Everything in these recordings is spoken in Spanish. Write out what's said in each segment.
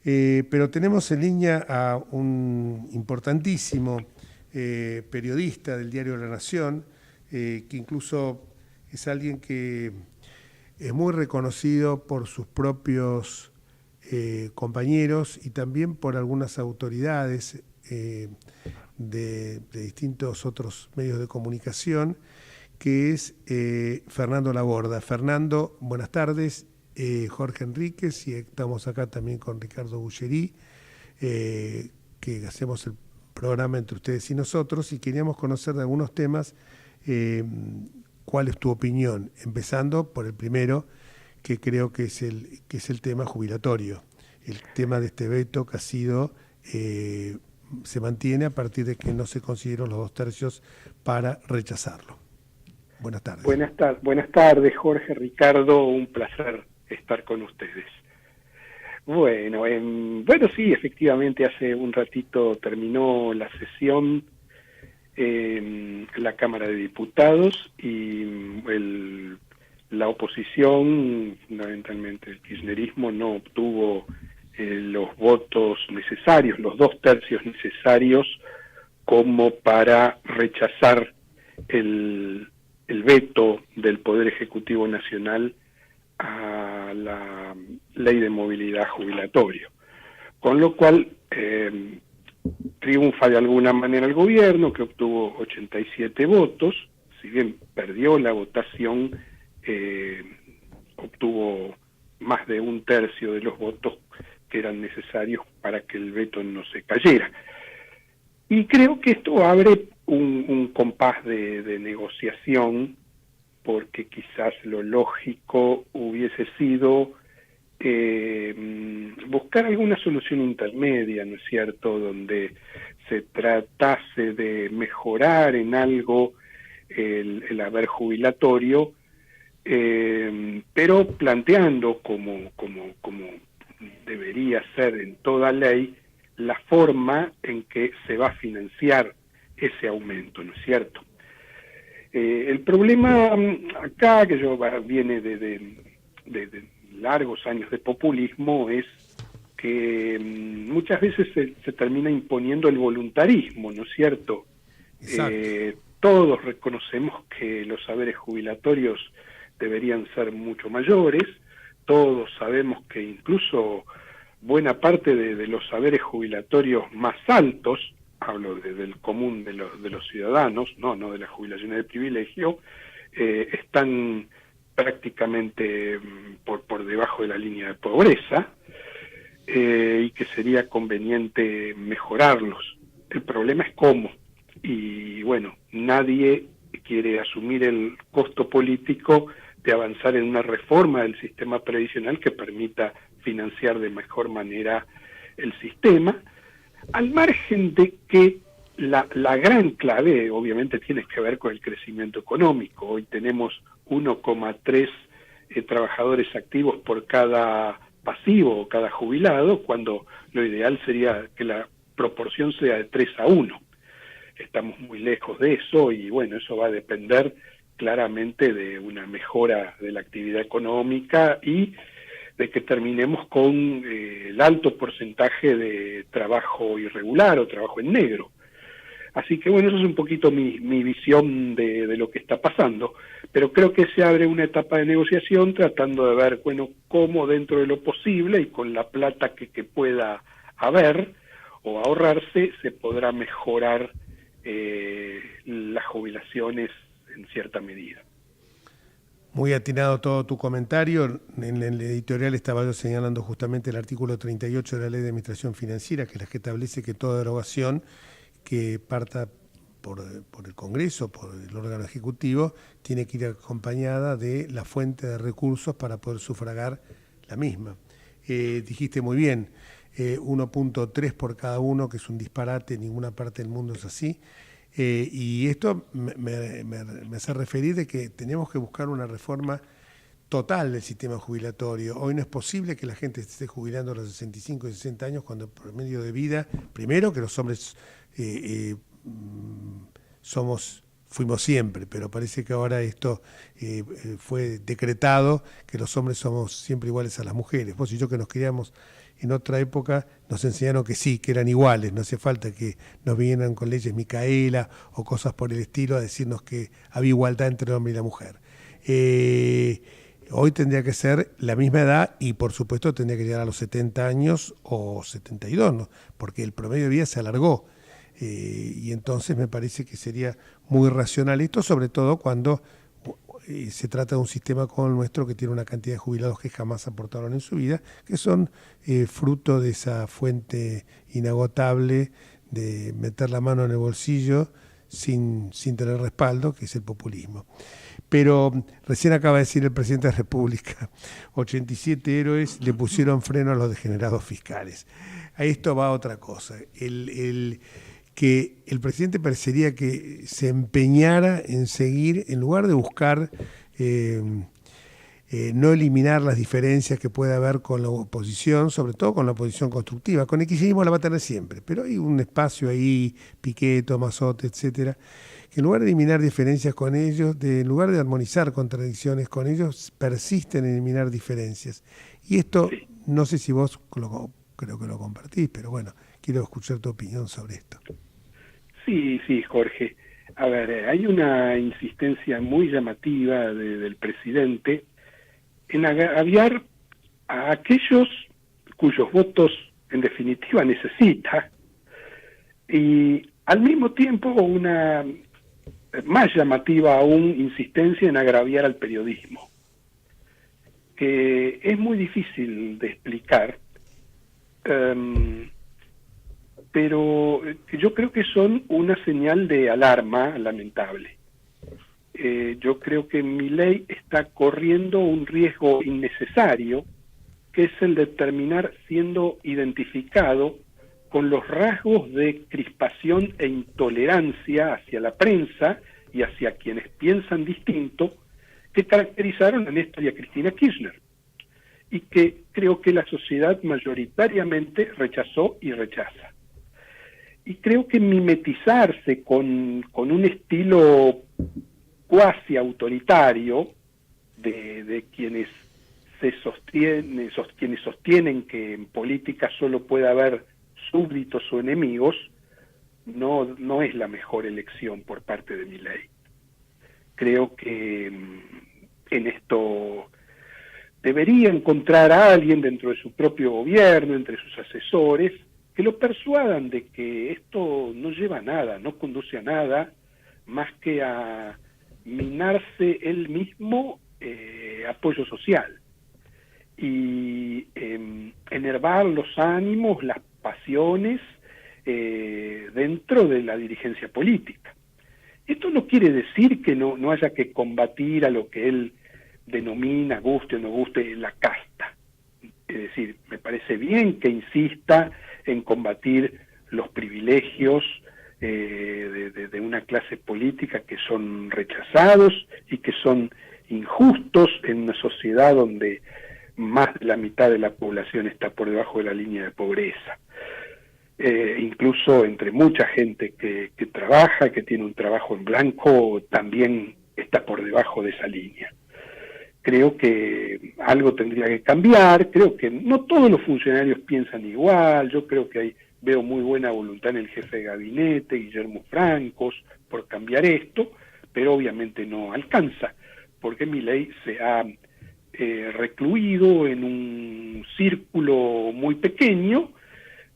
Pero tenemos en línea a un importantísimo periodista del diario La Nación, que incluso es alguien que es muy reconocido por sus propios compañeros y también por algunas autoridades de distintos otros medios de comunicación, que es Fernando Laborda. Fernando, buenas tardes. Jorge Enríquez, y estamos acá también con Ricardo Bullerí, que hacemos el programa entre ustedes y nosotros, y queríamos conocer de algunos temas. ¿Cuál es tu opinión? Empezando por el primero, que creo que es el tema jubilatorio, el tema de este veto que ha sido, se mantiene a partir de que no se consiguieron los 2/3 para rechazarlo. Buenas tardes. Buenas tardes, Jorge, Ricardo, un placer estar con ustedes. Bueno, sí, efectivamente hace un ratito terminó la sesión en la Cámara de Diputados y la oposición, fundamentalmente el kirchnerismo, no obtuvo los votos necesarios, los 2/3 necesarios como para rechazar el veto del Poder Ejecutivo Nacional a la Ley de Movilidad Jubilatorio. Con lo cual triunfa de alguna manera el gobierno, que obtuvo 87 votos, si bien perdió la votación, obtuvo más de 1/3 de los votos que eran necesarios para que el veto no se cayera. Y creo que esto abre un compás de negociación, porque quizás lo lógico hubiese sido buscar alguna solución intermedia, ¿no es cierto?, donde se tratase de mejorar en algo el haber jubilatorio, pero planteando como debería ser en toda ley la forma en que se va a financiar ese aumento, ¿no es cierto? El problema acá, que viene de largos años de populismo, es que muchas veces se termina imponiendo el voluntarismo, ¿no es cierto? Todos reconocemos que los saberes jubilatorios deberían ser mucho mayores, todos sabemos que incluso buena parte de los saberes jubilatorios más altos, hablo del común de los ciudadanos, no de las jubilaciones de privilegio, están prácticamente por debajo de la línea de pobreza, y que sería conveniente mejorarlos. El problema es cómo, y bueno, nadie quiere asumir el costo político de avanzar en una reforma del sistema previsional que permita financiar de mejor manera el sistema, al margen de que la gran clave obviamente tiene que ver con el crecimiento económico. Hoy tenemos 1,3 trabajadores activos por cada pasivo o cada jubilado, cuando lo ideal sería que la proporción sea de 3-1. Estamos muy lejos de eso y bueno, eso va a depender claramente de una mejora de la actividad económica y de que terminemos con el alto porcentaje de trabajo irregular o trabajo en negro. Así que bueno, eso es un poquito mi visión de lo que está pasando, pero creo que se abre una etapa de negociación tratando de ver, bueno, cómo dentro de lo posible y con la plata que pueda haber o ahorrarse, se podrá mejorar las jubilaciones en cierta medida. Muy atinado todo tu comentario. En el editorial estaba yo señalando justamente el artículo 38 de la Ley de Administración Financiera, que es la que establece que toda derogación que parta por el Congreso, por el órgano ejecutivo, tiene que ir acompañada de la fuente de recursos para poder sufragar la misma. Dijiste muy bien, 1.3 por cada uno, que es un disparate, en ninguna parte del mundo es así. Y esto me hace referir de que tenemos que buscar una reforma total del sistema jubilatorio. Hoy no es posible que la gente esté jubilando a los 65 y 60 años cuando el promedio de vida, primero que los hombres fuimos siempre, pero parece que ahora esto fue decretado, que los hombres somos siempre iguales a las mujeres. Vos y yo que nos criamos en otra época nos enseñaron que sí, que eran iguales, no hace falta que nos vinieran con leyes Micaela o cosas por el estilo a decirnos que había igualdad entre el hombre y la mujer. Hoy tendría que ser la misma edad y por supuesto tendría que llegar a los 70 años o 72, ¿no? Porque el promedio de vida se alargó. Y entonces me parece que sería muy racional esto, sobre todo cuando se trata de un sistema como el nuestro que tiene una cantidad de jubilados que jamás aportaron en su vida, que son fruto de esa fuente inagotable de meter la mano en el bolsillo sin tener respaldo, que es el populismo. Pero recién acaba de decir el presidente de la República, 87 héroes le pusieron freno a los degenerados fiscales. A esto va otra cosa. Que el presidente parecería que se empeñara en seguir, en lugar de buscar no eliminar las diferencias que puede haber con la oposición, sobre todo con la oposición constructiva. Con el kirchnerismo la va a tener siempre, pero hay un espacio ahí, Piqué, Tomasotti, etcétera, que en lugar de eliminar diferencias con ellos, en lugar de armonizar contradicciones con ellos, persisten en eliminar diferencias. Y esto, no sé si vos creo que lo compartís, pero bueno, quiero escuchar tu opinión sobre esto. Sí, Jorge. A ver, hay una insistencia muy llamativa del presidente en aviar a aquellos cuyos votos en definitiva necesita, y al mismo tiempo una más llamativa aún insistencia en agraviar al periodismo, que es muy difícil de explicar, pero yo creo que son una señal de alarma lamentable. Yo creo que Milei está corriendo un riesgo innecesario, que es el de terminar siendo identificado con los rasgos de crispación e intolerancia hacia la prensa y hacia quienes piensan distinto que caracterizaron a Néstor y a Cristina Kirchner, y que creo que la sociedad mayoritariamente rechazó y rechaza. Y creo que mimetizarse con un estilo cuasi autoritario de quienes quienes sostienen que en política solo puede haber súbditos o enemigos, no es la mejor elección por parte de Milei. Creo que en esto debería encontrar a alguien dentro de su propio gobierno, entre sus asesores, que lo persuadan de que esto no lleva a nada, no conduce a nada, más que a minarse él mismo apoyo social y enervar los ánimos, las pasiones dentro de la dirigencia política. Esto no quiere decir que no haya que combatir a lo que él denomina, guste o no guste, la casta. Es decir, me parece bien que insista en combatir los privilegios de una clase política que son rechazados y que son injustos en una sociedad donde más de la mitad de la población está por debajo de la línea de pobreza. Incluso entre mucha gente que trabaja, que tiene un trabajo en blanco, también está por debajo de esa línea. Creo que algo tendría que cambiar, creo que no todos los funcionarios piensan igual, yo creo que veo muy buena voluntad en el jefe de gabinete, Guillermo Francos, por cambiar esto, pero obviamente no alcanza, porque Milei se ha recluido en un círculo muy pequeño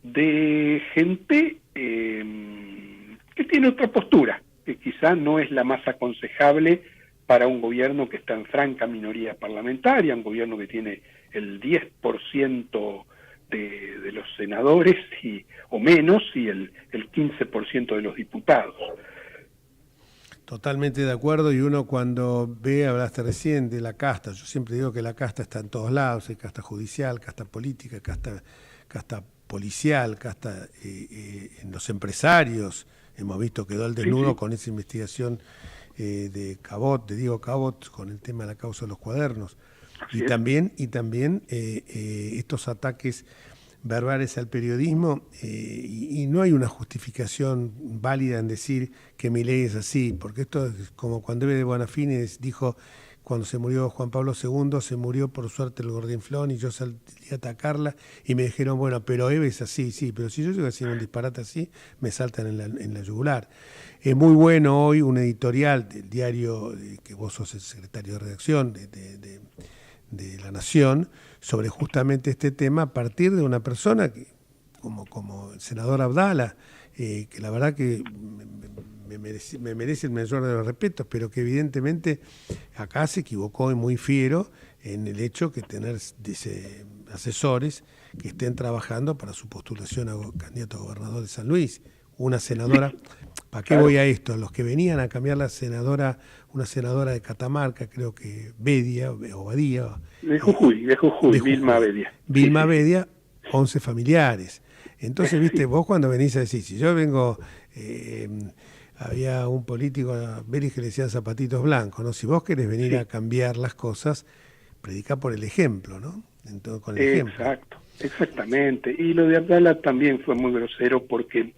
de gente que tiene otra postura, que quizá no es la más aconsejable para un gobierno que está en franca minoría parlamentaria, un gobierno que tiene el 10% de los senadores o menos y el 15% de los diputados. Totalmente de acuerdo, y uno cuando hablaste recién de la casta, yo siempre digo que la casta está en todos lados, hay casta judicial, casta política, casta policial, casta en los empresarios. Hemos visto quedó al desnudo con esa investigación de Diego Cabot, con el tema de la causa de los cuadernos. Y también estos ataques verbales al periodismo, y no hay una justificación válida en decir que Milei es así, porque esto es como cuando Eve de Bonafini dijo cuando se murió Juan Pablo II, se murió por suerte el Gordinflón y yo salí a atacarla y me dijeron, bueno, pero Eve es así, sí, pero si yo llego a decir un disparate así, me saltan en la yugular. Es muy bueno hoy un editorial del diario, que vos sos el secretario de redacción de La Nación, sobre justamente este tema a partir de una persona que, como el senador Abdala, que la verdad que me merece el mayor de los respetos, pero que evidentemente acá se equivocó y muy fiero en el hecho que tener, dice, asesores que estén trabajando para su postulación a candidato a gobernador de San Luis. Una senadora, ¿para qué voy a esto? Los que venían a cambiar una senadora de Catamarca, creo que Bedia, o Badía. De Jujuy, Vilma Bedia. Vilma Bedia, 11 familiares. Entonces, viste, vos cuando venís a decir, si yo vengo, había un político a Vélez que le decían zapatitos blancos, ¿no? Si vos querés venir a cambiar las cosas, predica por el ejemplo, ¿no? Entonces, con el ejemplo. Exacto, exactamente. Y lo de Abdala también fue muy grosero porque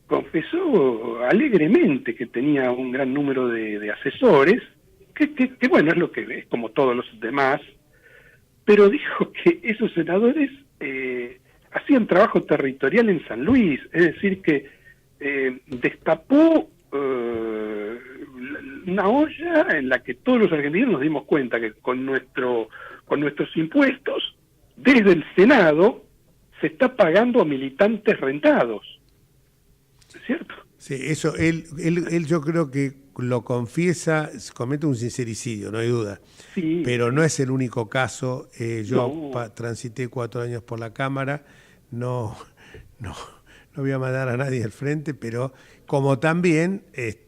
confesó alegremente que tenía un gran número de asesores, que bueno, es lo que es como todos los demás, pero dijo que esos senadores hacían trabajo territorial en San Luis, es decir, que destapó una olla en la que todos los argentinos nos dimos cuenta que con nuestros impuestos, desde el Senado, se está pagando a militantes rentados. ¿Es cierto? Sí, eso, él yo creo que lo confiesa, comete un sincericidio, no hay duda. Sí. Pero no es el único caso. Yo transité 4 años por la Cámara, no voy a mandar a nadie al frente, pero como también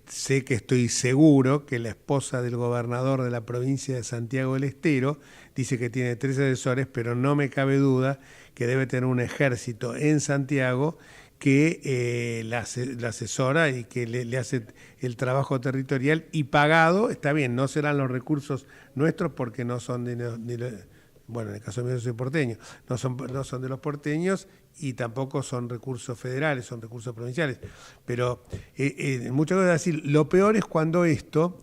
sé que estoy seguro que la esposa del gobernador de la provincia de Santiago del Estero dice que tiene 3 asesores, pero no me cabe duda que debe tener un ejército en Santiago que la asesora y que le hace el trabajo territorial y pagado. Está bien, no serán los recursos nuestros porque no son bueno, en el caso mío soy porteño, no son de los porteños y tampoco son recursos federales, son recursos provinciales. Pero muchas cosas decir, lo peor es cuando esto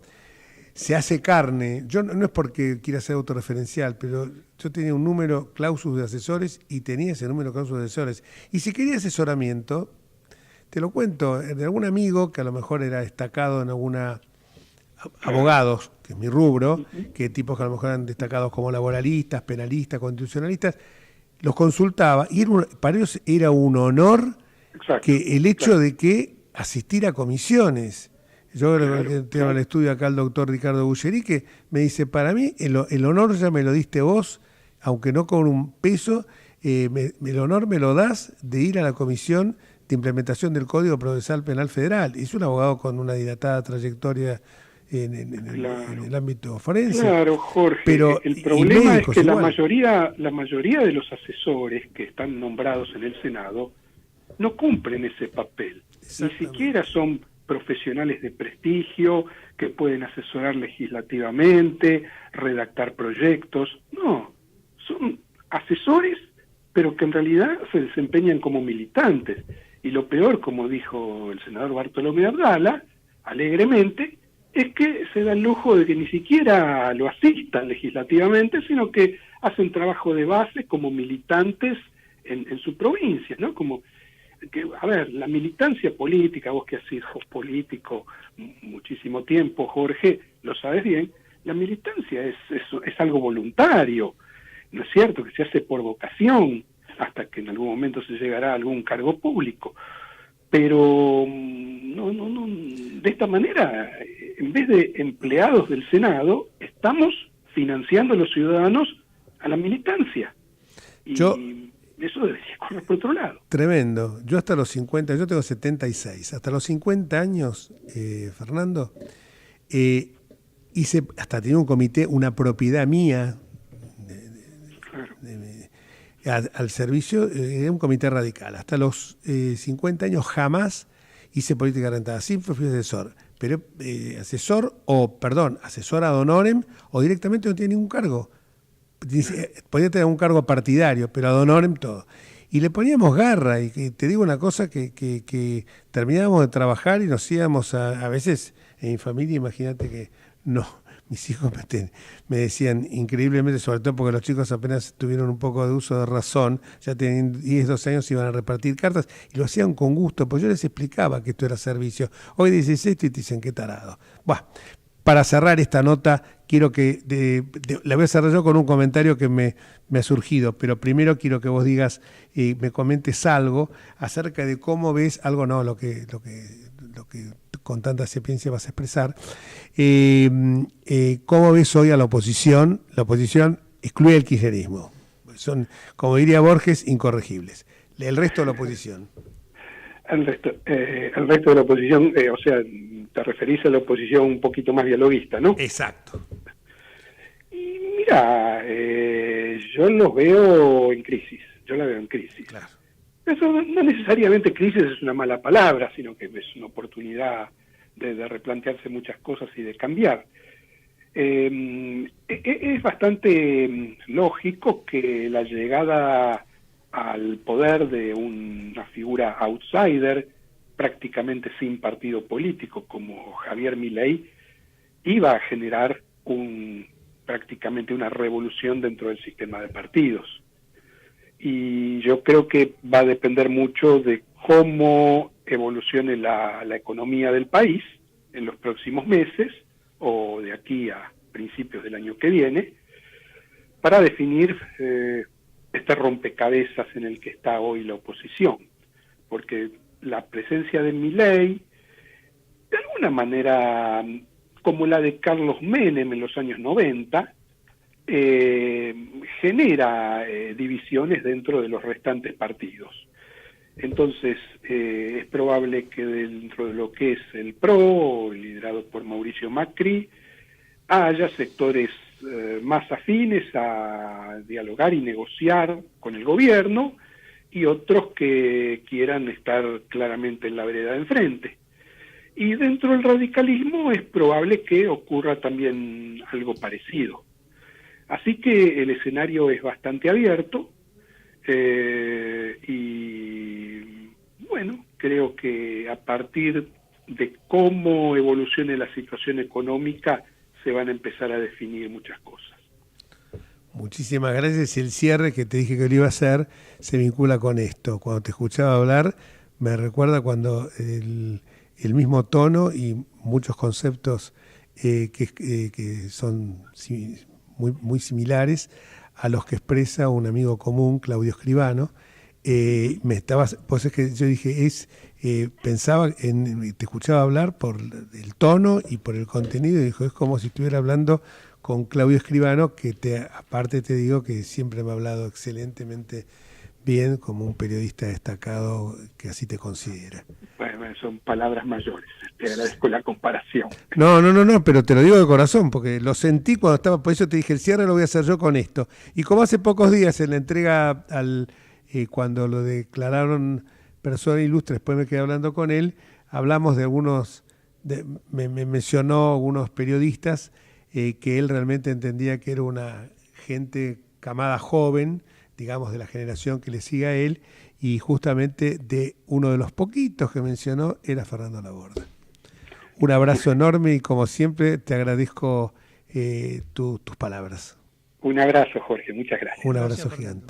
se hace carne. Yo no es porque quiera ser autorreferencial, pero yo tenía un número clausus de asesores y tenía ese número clausus de asesores. Y si quería asesoramiento, te lo cuento, de algún amigo que a lo mejor era destacado en alguna... abogados, que es mi rubro, que tipos que a lo mejor eran destacados como laboralistas, penalistas, constitucionalistas, los consultaba y para ellos era un honor que el hecho de que asistir a comisiones. Yo tengo el estudio acá el doctor Ricardo Bulleri, que me dice, para mí el honor ya me lo diste vos, aunque no con un peso, el honor me lo das de ir a la comisión de implementación del Código Procesal Penal Federal. Es un abogado con una dilatada trayectoria en el ámbito forense. Claro, Jorge, pero el problema es que la mayoría de los asesores que están nombrados en el Senado no cumplen ese papel. Ni siquiera son profesionales de prestigio que pueden asesorar legislativamente, redactar proyectos. No, son asesores, pero que en realidad se desempeñan como militantes. Y lo peor, como dijo el senador Bartolomé Abdala, alegremente, es que se da el lujo de que ni siquiera lo asistan legislativamente, sino que hacen trabajo de base como militantes en su provincia, ¿no? Como que, a ver, la militancia política, vos que has sido político muchísimo tiempo, Jorge, lo sabes bien, la militancia es algo voluntario, ¿no es cierto? Que se hace por vocación, hasta que en algún momento se llegará a algún cargo público. Pero no, de esta manera, en vez de empleados del Senado, estamos financiando a los ciudadanos a la militancia. Y eso debería correr por otro lado. Tremendo. Yo hasta los 50, yo tengo 76, hasta los 50 años, Fernando, hice, hasta tenía un comité, una propiedad mía, al servicio de un comité radical. Hasta los 50 años jamás hice política rentada, siempre fui asesor. Pero asesor ad honorem o directamente no tiene ningún cargo. Podía tener un cargo partidario, pero ad honorem todo. Y le poníamos garra, y te digo una cosa, que terminábamos de trabajar y nos íbamos a veces en mi familia, imagínate que no, mis hijos me decían increíblemente, sobre todo porque los chicos apenas tuvieron un poco de uso de razón, ya tenían 10, 12 años, iban a repartir cartas y lo hacían con gusto, pues yo les explicaba que esto era servicio. Hoy dices esto y te dicen qué tarado. Bueno, para cerrar esta nota, quiero que la voy a cerrar yo con un comentario que me ha surgido, pero primero quiero que vos digas, me comentes algo acerca de cómo ves, algo no, lo que con tanta sapiencia vas a expresar, cómo ves hoy a la oposición. La oposición excluye el kirchnerismo, son, como diría Borges, incorregibles. El resto de la oposición. El resto de la oposición, o sea, te referís a la oposición un poquito más dialoguista, ¿no? Exacto. Y mira, yo los veo en crisis, yo la veo en crisis. Claro. Eso no necesariamente crisis es una mala palabra, sino que es una oportunidad de replantearse muchas cosas y de cambiar. Es bastante lógico que la llegada al poder de una figura outsider, prácticamente sin partido político, como Javier Milei, iba a generar prácticamente una revolución dentro del sistema de partidos. Y yo creo que va a depender mucho de cómo evolucione la economía del país en los próximos meses, o de aquí a principios del año que viene, para definir este rompecabezas en el que está hoy la oposición, porque la presencia de Milei, de alguna manera como la de Carlos Menem en los años 90, genera divisiones dentro de los restantes partidos. Entonces, es probable que dentro de lo que es el PRO, liderado por Mauricio Macri, haya sectores más afines a dialogar y negociar con el gobierno, y otros que quieran estar claramente en la vereda de enfrente. Y dentro del radicalismo es probable que ocurra también algo parecido. Así que el escenario es bastante abierto, y bueno, creo que a partir de cómo evolucione la situación económica se van a empezar a definir muchas cosas. Muchísimas gracias. Y el cierre que te dije que lo iba a hacer se vincula con esto. Cuando te escuchaba hablar, me recuerda cuando el mismo tono y muchos conceptos que son muy similares a los que expresa un amigo común, Claudio Escribano. Pues es que yo dije, pensaba, te escuchaba hablar por el tono y por el contenido, y dijo, es como si estuviera hablando con Claudio Escribano, que aparte te digo que siempre me ha hablado excelentemente bien, como un periodista destacado que así te considera. Bueno, son palabras mayores, te agradezco la comparación. No, pero te lo digo de corazón, porque lo sentí cuando estaba, por eso te dije, el cierre lo voy a hacer yo con esto. Y como hace pocos días en la entrega cuando lo declararon persona ilustre, después me quedé hablando con él, hablamos de algunos, me mencionó algunos periodistas que él realmente entendía que era una camada joven, digamos de la generación que le sigue a él, y justamente de uno de los poquitos que mencionó era Fernando Laborda. Un abrazo enorme y como siempre te agradezco tus palabras. Un abrazo, Jorge, muchas gracias. Un abrazo gigante.